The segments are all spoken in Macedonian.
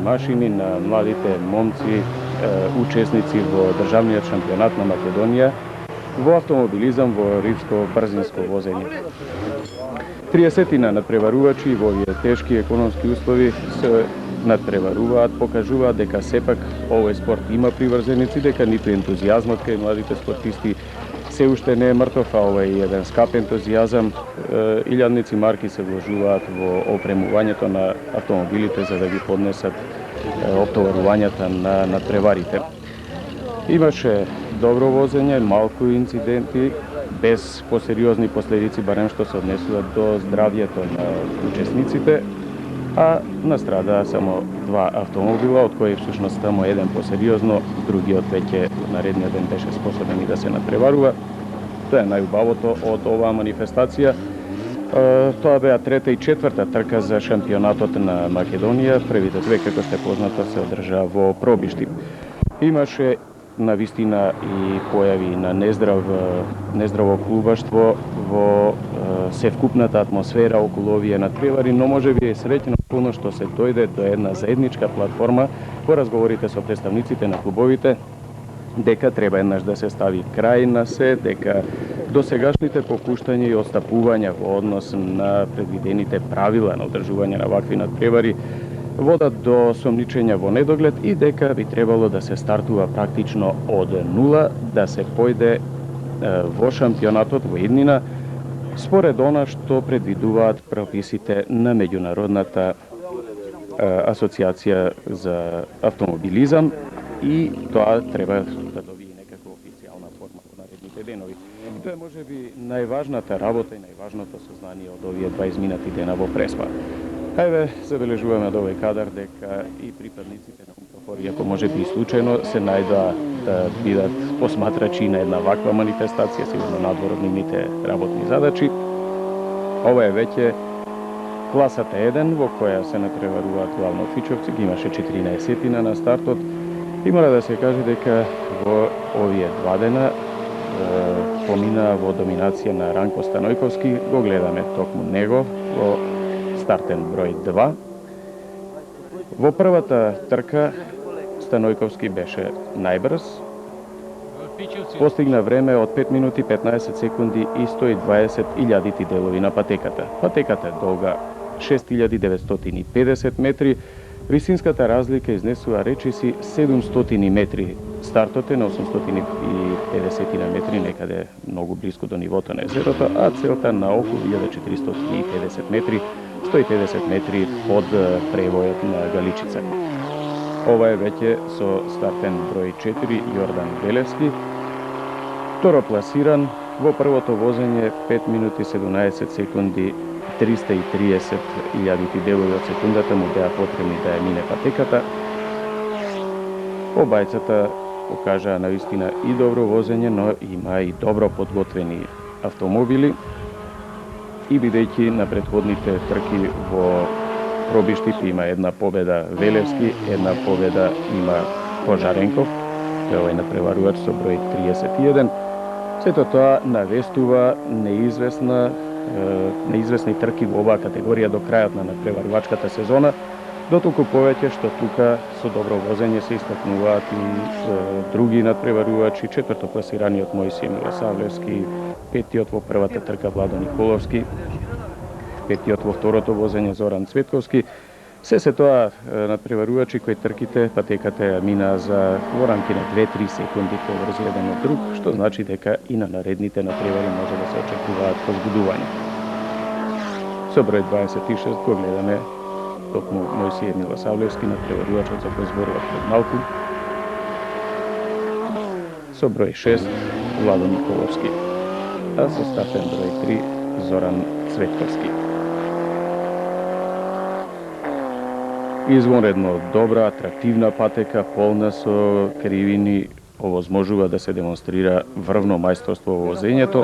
машини на младите момци, учесници во државниот шампионат на Македонија во автомобилизам во ридско брзинско возење. 30 надпреварувачи во овие тешки економски услови се надпреваруваат, покажуваат дека сепак овој спорт има приврзеници, дека ниту ентузијазмот кај младите спортисти се уште не е мртов, а ова е еден скап ентузијазам. Илјадници марки се вложуваат во опремувањето на автомобилите за да ги поднесат оптоварувањата на надпреварите. Имаше добро возење, малку инциденти, без посериозни последици, барем што се однесуваат до здравјето на учесниците, а настрадаа само 2 автомобила, од кои всушност само еден посериозно, другиот веќе наредниот ден беше способен и да се надпреварува. Тоа е најубавото од оваа манифестација. Тоа беа трета и четврта трка за шампионатот на Македонија. Првите две, како што е познато, се одржаа во Пробишти. Имаше навистина и појави на нездраво клубаштво во севкупната атмосфера околу овие надпревари, но можеби е среќно што се дојде до една заедничка платформа во разговорите со представниците на клубовите, дека треба еднаш да се стави крај на се, дека досегашните попуштања и отстапувања во однос на предвидените правила на одржување на вакви надпревари водат до сомничења во недоглед и дека би требало да се стартува практично од нула, да се појде во шампионатот во иднина според она што предвидуваат прописите на меѓународната асоциација за автомобилизам и тоа треба да добие некаква официјална форма во наредните денови. Тоа е можеби најважната работа и најважното сознание од овие 2 изминати дена во Преспа. Хајде, забележуваме од овој кадар дека и припадниците на Умпрофори, ако можеби и случајно, се најдоа да бидат посматрачи на една ваква манифестација, сигурно надвор од нивните работни задачи. Ова е веќе класата 1, во која се надпреваруваат главно фичовци, ги имаше 14 на стартот. И мора да се каже дека во овие 2 дена помина во доминација на Ранко Станојковски, го гледаме токму него во стартен број 2. Во првата трка Станојковски беше најбрз. Постигна време од 5 минути 15 секунди и 120.000 делови на патеката. Патеката е долга 6.950 метри. Висинската разлика изнесува речиси 700 метри. Стартот е на 850 метри, некаде многу близко до нивото на езерото, а целта на околу 1450 метри, 150 метри под превојот на Галичица. Ова е веќе со стартен број 4 Јордан Белевски. Второ пласиран во првото возење 5 минути 17 секунди 330.000 делови од секундата му беа потребни да ја мине патеката. Обајцата покажаа навистина и добро возење, но има и добро подготвени автомобили. И бидејќи на претходните трки во Пробишти има една победа Велевски, една победа има Пожаренков, тој овој надпреварувач со број 31. Сето тоа навестува неизвестни трки во оваа категорија до крајот на надпреварувачката сезона, дотолку повеќе што тука со добро возење се истакнуваат и други надпреварувачи, четвртокласираниот Мојсија Милосавлевски, петиот во првата трка Владо Николовски, петиот во второто возење Зоран Цветковски. Се тоа надпреварувачи кои трките патеката ја мина за во рамки на 2-3 секунди поврзо еден од друг, што значи дека и на наредните надпревари може да се очекуваат возбудување. Со број 26 го гледаме токму Мојсија Милосавлевски, надпреварувачот за кој зборував пред малку. Со број 6 Владо Николовски, а со стартен број 3 Зоран Цветковски. Извонредно добра, атрактивна патека, полна со кривини, овозможува да се демонстрира врвно мајсторство во возењето,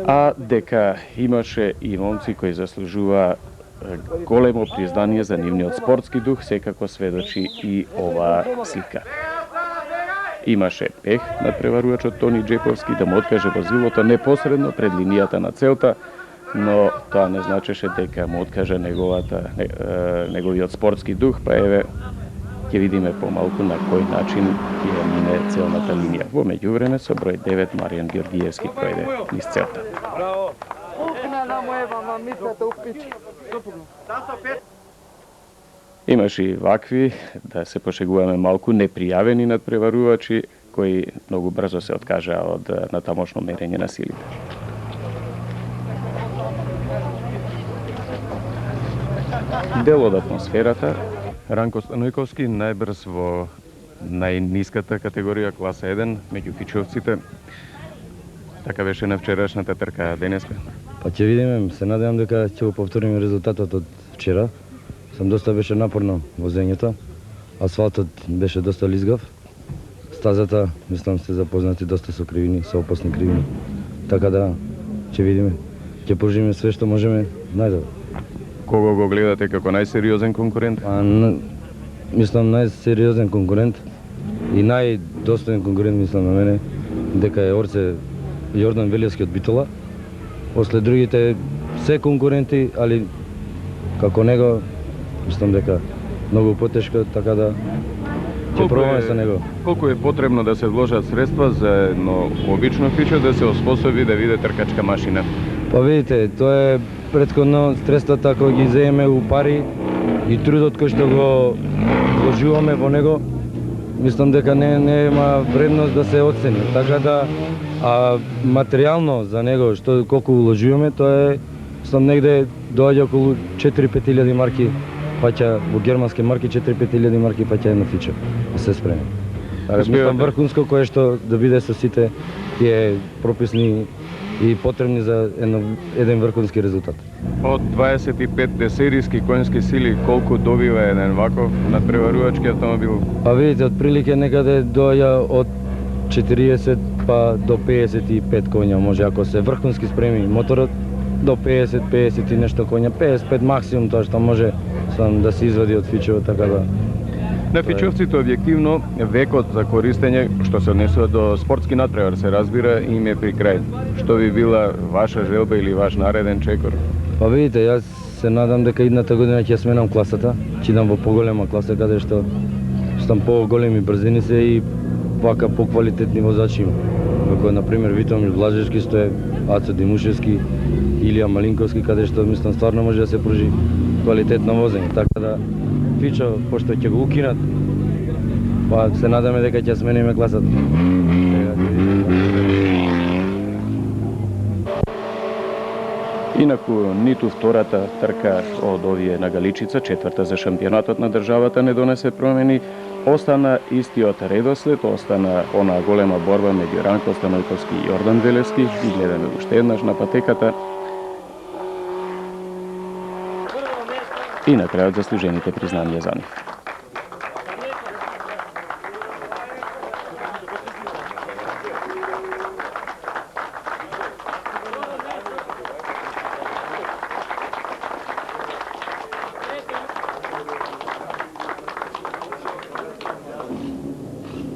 а дека имаше и момци кои заслужува големо признание за нивниот спортски дух, секако сведочи и оваа слика. Имаше пех надпреварувачот Тони Джеповски да му откаже возилото непосредно пред линијата на целта, но тоа не значеше дека му откаже неговиот спортски дух, па еве ќе видиме помалку на кој начин ќе мине целната линија. Во меѓувреме со број 9 Маријан Георгиевски пројде низ целта. Браво! Имаше и вакви, да се пошегуваме малку, непријавени надпреварувачи, кои многу брзо се откажаа од натамошно мерење на силите. Дел од атмосферата, Ранко Станојковски најбрз во најниската категорија класа 1 меѓу фичовците. Така беше на вчерашната трка, денеска. Па ќе видиме, се надевам дека ќе го повториме резултатот од вчера. Доста беше напорно возењето. Асфалтот беше доста лизгав. Стазата, мислам, сте запознати доста со кривини, со опасни кривини. Така да ќе видиме. Ќе пожиме све што можеме најдобро. Кого го гледате како најсериозен конкурент? Мислам најсериозен конкурент и најдостоен конкурент, мислам на мене, дека е Орце Јордан Велевски од Битола. После другите се конкуренти, али како него мислам дека многу потешко, така да ќе пробаме со него. Колку е потребно да се вложат средства за едно обично фичо да се оспособи да биде тркачка машина? Па видите, тоа е претходно средствата кои ги земеме у пари и трудот кој што го вложуваме во него, мислам дека нема вредност да се оцени. Така да материјално за него што колку вложуваме, тоа е мислам негде доаѓа околу 4-5 марки, паќа во германски марки 4-5 марки паќа едно фичо. Се спреми. Мислам врхунско кое што да биде со сите е прописни и потребни за еден врхунски резултат. Од 25 серијски конски сили, колку добива еден ваков надпреварувачки автомобил? Па видите, отприлике некаде доаѓа од 40 па до 55 коња, може ако се врхунски спреми моторот, до 50 и нешто коња, 55 максимум тоа што може да се извади од фичево, така да. На фичовците објективно векот за користење што се однесува до спортски надпревар се разбира им е при крај. Што би била ваша желба или ваш нареден чекор? Па видите, јас се надам дека идната година ќе сменам класата, ќе идам во поголема класа каде што стам поголеми брзини се и вака поквалитетни возачи има. Како на пример Витомир Блажевски, што е Ацо Димушевски, Илија Малинковски, каде што мислам стварно може да се пружи квалитетно возење. Така да фичо, пошто ќе го укинат, па се надаме дека ќе смениме класата. Инаку, ниту втората трка од овие на Галичица, четврта за шампионатот на државата, не донесе промени. Остана истиот редослед, остана она голема борба меѓу Ранко Станојковски и Јордан Велевски. Ги гледаме уште еднаш на патеката. И на крајот заслужените признанија за нив.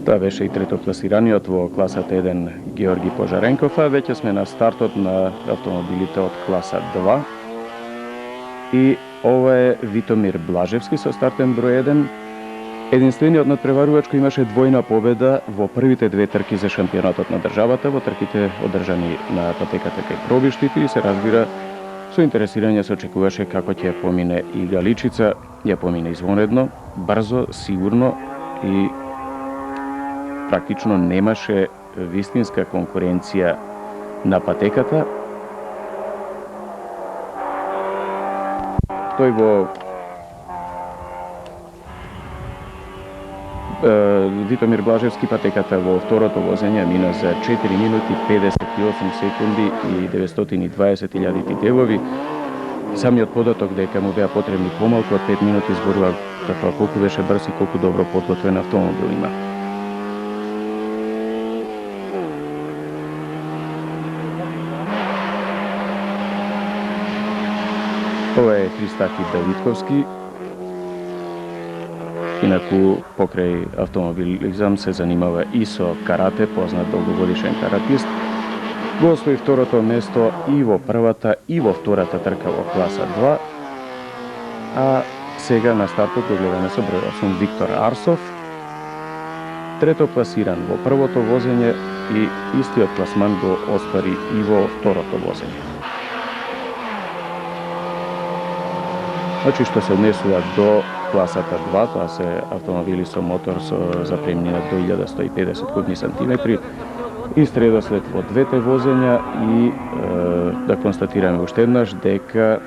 Тоа беше и третокласираниот во класата 1 Георги Пожаренков, а веќе сме на стартот на автомобилите од класа 2. И ова е Витомир Блажевски со стартен број 1. Единствениот надпреварувач кој имаше двојна победа во првите две трки за шампионатот на државата, во трките одржани на патеката кај пробиштите, и се разбира со интересирање се очекуваше како ќе помине и Галичица. Ја помине извонредно, брзо, сигурно и практично немаше вистинска конкуренција на патеката. Тој во Витомир Блажевски патеката во второто возење мина за 4 минути 58 секунди и 920.000 делови. Самиот податок дека му беа потребни помалку од 5 минути зборува за тоа колку беше брз и колку добро подготвен автомобил има. Ова е Христаки Давидковски. Инаку покрај автомобилизам се занимава и со карате, познат долгогодишен каратист. го освои второто место и во првата и во втората трка во класа 2, а сега на стартот го гледаме со број 8 Виктор Арсов, трето пласиран во првото возење и истиот класман го оствари и во второто возење. Значи, што се однесува до класата 2, тоа се автомобили со мотор со запремнина до 1150 кубни сантиметри, и средослед во двете возења и да констатираме уште еднаш дека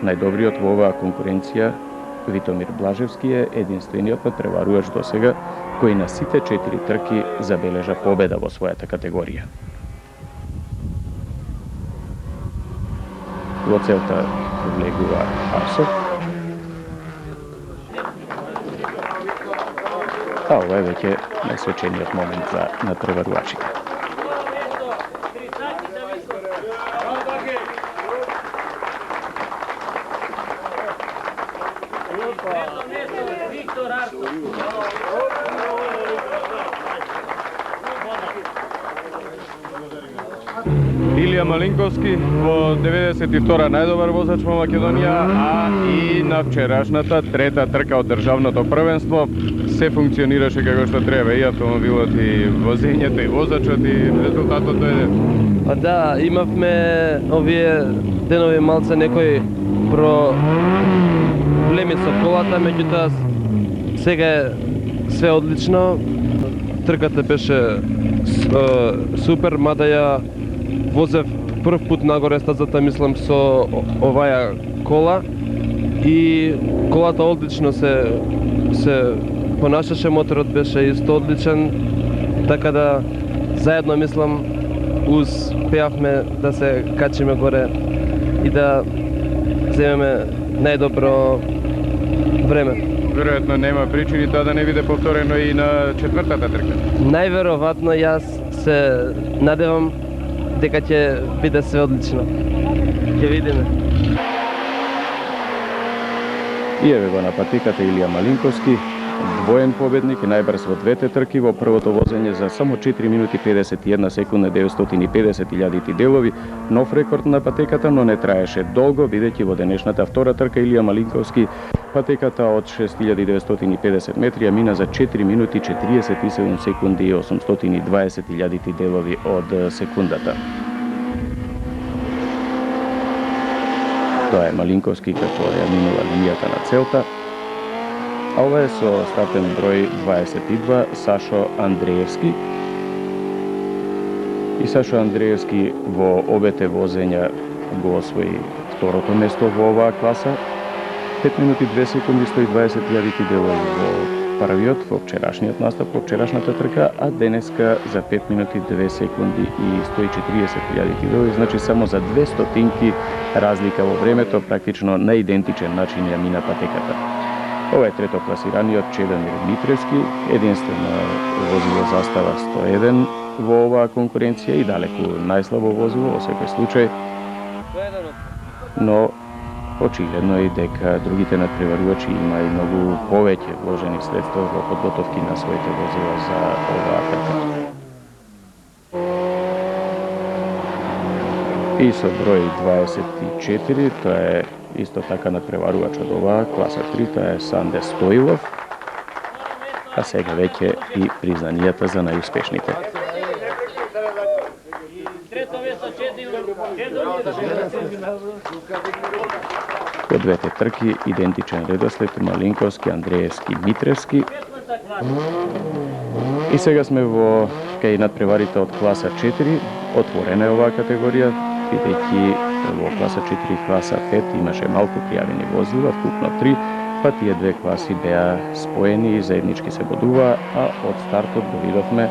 најдобриот во оваа конкуренција Витомир Блажевски е единствениот надпреварувач до сега кој на сите 4 трки забележа победа во својата категорија. Во целта влегува Арсов, а ова е веќе најсвечениот момент за надпреварувачите. Илија Малинковски во 92-та најдобар возач во Македонија, а и на вчерашната трета трка од државното првенство се функционираше како што треба, и автомобилот, и возењето, и возачот, и резултатот дојде. А да, имавме овие денови малце некои проблеми со колата, меѓутоа сега е све одлично. Трката беше супер, мада ја возев прв пат нагоре стазата, мислам, со оваја кола, и колата одлично се понашаше, моторот беше исто одличен, така да заедно, мислам, успеавме да се качиме горе и да земеме најдобро време. Веројатно нема причини тоа да не биде повторено и на четвртата трка. Најверојатно јас се надевам дека ќе биде све одлично. Ќе видиме. И еве го на патиката Илија Малинковски, двоен победник и најбрз во двете трки во првото возење за само 4 минути 51 секунда 950.000 делови, нов рекорд на патеката, но не траеше долго, бидејќи во денешната втора трка Илија Малинковски патеката од 6950 метри мина за 4 минути 47 секунди и 820.000 делови од секундата. Тоа е Малинковски како ја минува линијата на целта. А ова е со стартен број 22 Сашо Андреевски. И Сашо Андреевски во обете возења го освои второто место во оваа класа. 5 минути 2 секунди 120.000 делови во првиот, во вчерашниот настап, во вчерашната трка, а денеска за 5 минути 2 секунди и 140.000 делови, значи само за 200 разлика во времето, практично на идентичен начин ја мина патеката. Ова е трето класираниот Чедомир Митревски, единствено возило застава 101 во оваа конкуренција и далеку најслабо возило во секој случај, но очигледно е дека другите надпреварувачи има и многу повеќе вложени средства во подготовки на своите возила за оваа трка. И со број 24, тоа е исто така надпреварувач од оваа класа 3, тоа е Санде Стоилов, а сега веќе и признанијата за најуспешните. Во двете трки идентичен редослед Малинковски, Андреевски, Митревски. И сега сме во кај надпреварите од класа 4, отворена е оваа категорија, бидејќи во класа 4 и класа 5 имаше малку пријавени возила, вкупно 3, па тие две класи беа споени и заеднички се бодува, а од стартот го видовме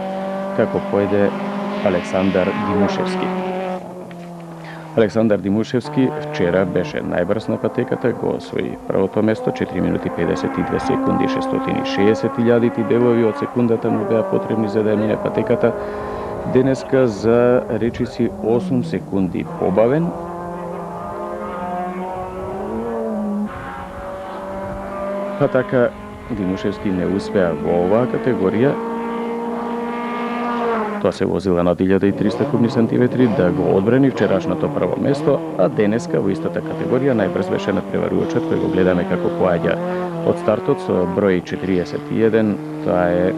како појде Александар Димушевски. Александар Димушевски вчера беше најбрз на патеката, го освои првото место, 4 минути 52 секунди 660.000 делови од секундата му беа потребни за да ја мине патеката. Денеска за речиси 8 секунди побавен. Па така Димушевски не успеа во оваа категорија, Тоа се возила на 1300 кубни сантиметри да го одбрани вчерашното прво место, а денеска во истата категорија најбрз беше надпреварувачот кој го гледаме како поаѓа од стартот со број 41, тоа е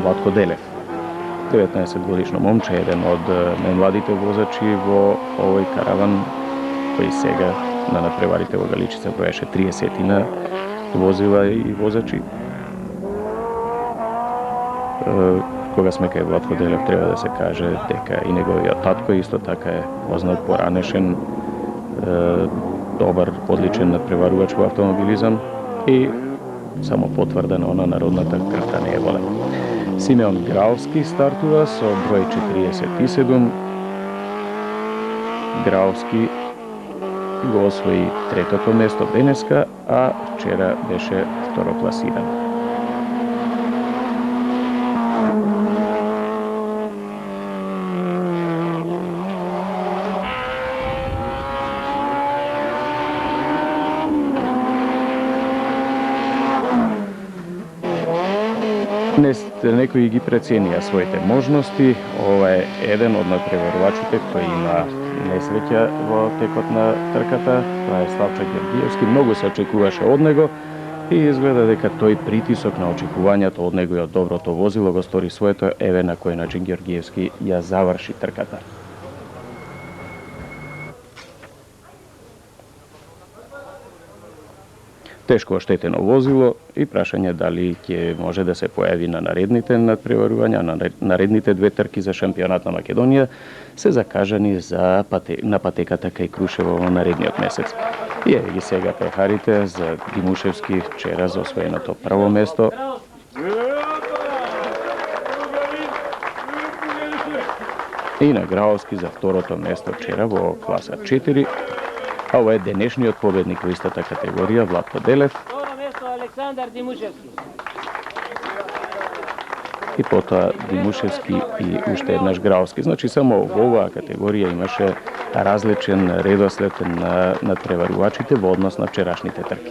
Владко Делев. 19 годишно момче, еден од најмладите возачи во овој караван кој сега на надпреварите во Галичица броеше 30 возила и возачи. Кога сме кај Владко Делев, треба да се каже дека и неговиот татко исто така е познат, поранешен, добар, одличен надпреварувач во автомобилизам и само потврда на она народната крвта не е воле. Симеон Граовски стартува со број 47. Граовски го освои третото место денеска, а вчера беше второкласиран. Некои ги преценија своите можности. Ова е еден од надпреварувачите кој има несреќа во текот на трката. Тоа е Славчо Георгиевски. Многу се очекуваше од него и изгледа дека тој притисок на очекувањето од него и од доброто возило го стори своето, еве на кој начин Георгиевски ја заврши трката. Тешко оштетено возило и прашање дали ќе може да се појави на наредните надпреварувања, на наредните две трки за шампионат на Македонија се закажани на патеката кај Крушево во наредниот месец. И еве ги сега пехарите за Димушевски вчера за освоеното прво место. И на Граовски за второто место вчера во класа 4. А ова е денешниот победник во истата категорија, Владко Делев. Второ место Александар Димушевски. И потоа Димушевски и уште еднаш Граовски. Значи само во оваа категорија имаше различен редослед на надпреварувачите во однос на вчерашните трки.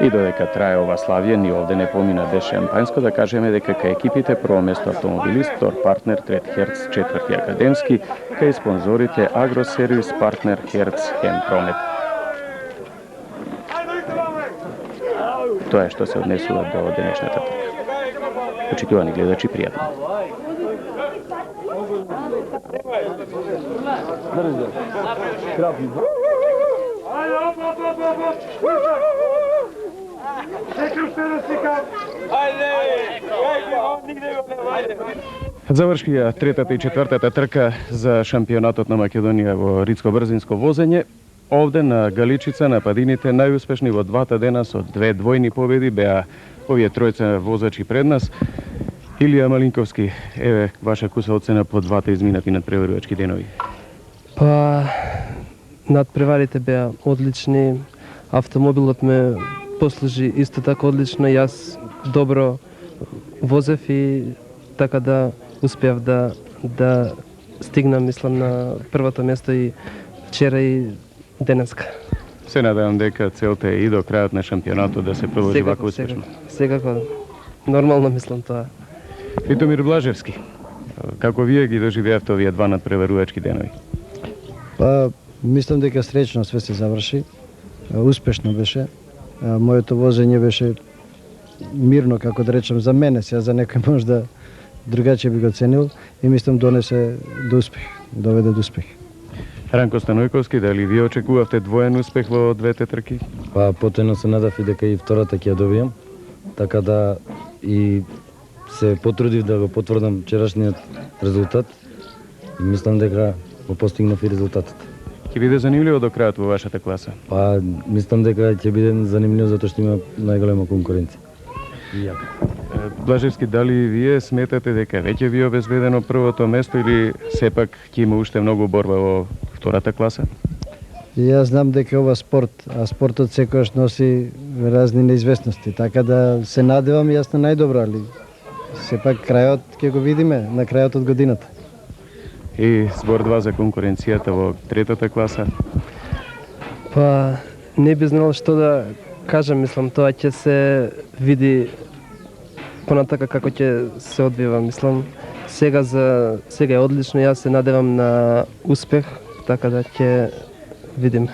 И додека трае ова славје, ни овде не помина без шампањско, да кажеме дека кај екипите прво место автомобилист, втор партнер Трет Херц, четврти академски, кај спонзорите Агросервис, партнер Херц, Хемпромет. Тоа е што се однесува до денешната трка. Почитувани гледачи, пријатно. Завршија третата и четвртата трка за шампионатот на Македонија во ридско-брзинско возење. Овде на Галичица нападините најуспешни во двата дена со две двојни победи беа овие тројца возачи пред нас. Илија Малинковски, еве ваша куса оцена по двата изминати надпреварувачки денови. Па надпреварите беа одлични, автомобилот ме послужи исто така одлично, јас добро возев и така да успеав да стигнам, мислам, на првото место и вчера и денеска. Се надевам дека целта е и до крајот на шампионатот да се продолжи вака успешно. Секако, нормално мислам тоа. Витомир Блажевски, како вие ги доживеавте овие два надпреварувачки денови? Па, мислам дека среќно све се заврши. Успешно беше. Моето возење беше мирно, како да речем, за мене, сега за некој можда другаче би го ценил и мислам донесе до успех, доведе до успех. Ранко Станојковски, дали вие очекувавте двоен успех во двете трки? Па потоено се надав и дека и втората ќе ја добијам, така да и се потрудив да го потврдам вчерашниот резултат и мислам дека го постигнав и резултатот. Ќе биде занимљиво до крајот во вашата класа? Па мислам дека ќе биде занимљиво затоа што има најголема конкуренција. Блажевски, дали вие сметате дека веќе ви е обезбедено првото место или сепак ќе има уште многу борба во втората класа? Јас знам дека ова спорт, а спортот секогаш носи разни неизвестности, така да се надевам јас на најдобро, али сепак крајот ќе го видиме на крајот од годината. И збор 2 за конкуренцијата во третата класа? Па не би знал што да кажам, мислам, тоа ќе се види понатака како ќе се одвива, мислам. Сега е одлично, јас се надевам на успех, така да ќе видиме.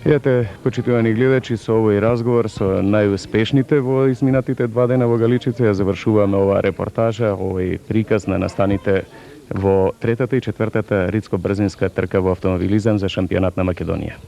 Иате, почитувани гледачи, со овој разговор со најуспешните во изминатите 2 дена во Галичица ја завршуваме оваа репортажа, овој приказ на настаните во третата и четвртата ридско-брзинска трка во автомобилизам за шампионат на Македонија.